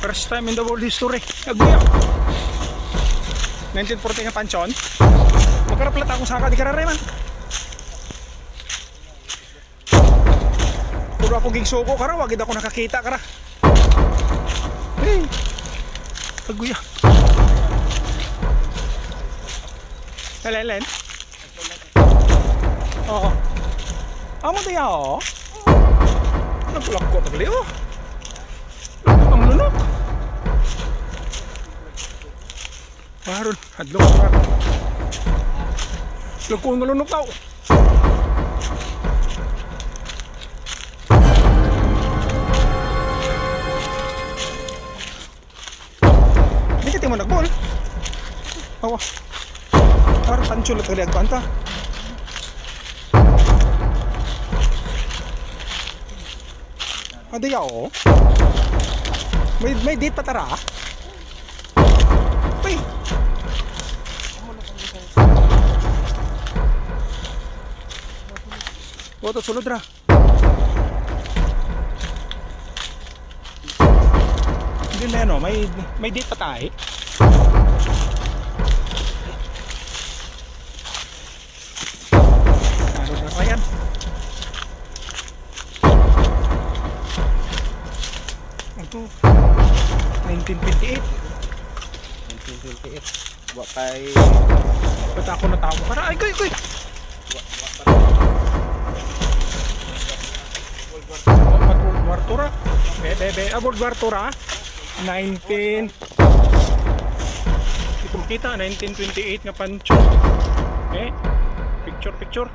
First time in the world history. Agbuya. 1940 nga pansyon. Magkaraplat akong saka di karare man. Puro ako gigsuko kara, wagid ako nakakita kara. Hey. Agbuya. Len. Oo. Amo diya oh. Nagulak ko tagli oh. Ang lunok. Maron, hadlok ka. Lagko ng lunok tao. Hindi ka mo nagbol. Awa. Parang panchulot ka liag panta. Adi ako. May date pa tara. Uy. Boto sulod ra. Hindi na no, may date pa tayo. Ano na yan? Ito 1928. Buat kay Ba't ako natawa? Para ay koy. World War Tura. World War Tura. 19 Hindi ko makita 1928 nga pancho. Picture.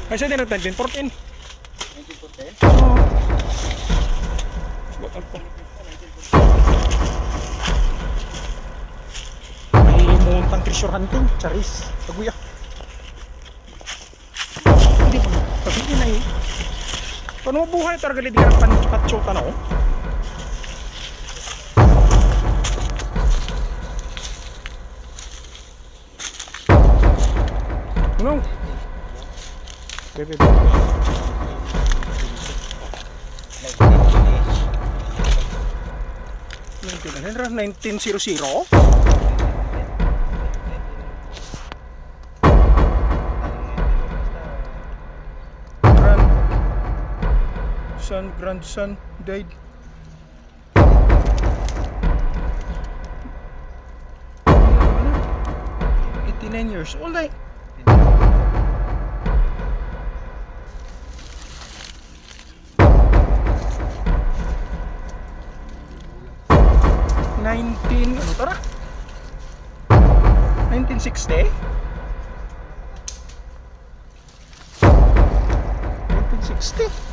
Ay siya din 1914. 1914. Oo. Bakal po. May muntang treasure hunting. Charis. Paguya. Hindi pa. Pagiging na eh. Paano mabuhay talaga di ka patsyota na oh? Ano? Bebe. 1900? Grandson died. 89 years old ay. Ano tara? 1960? 1960?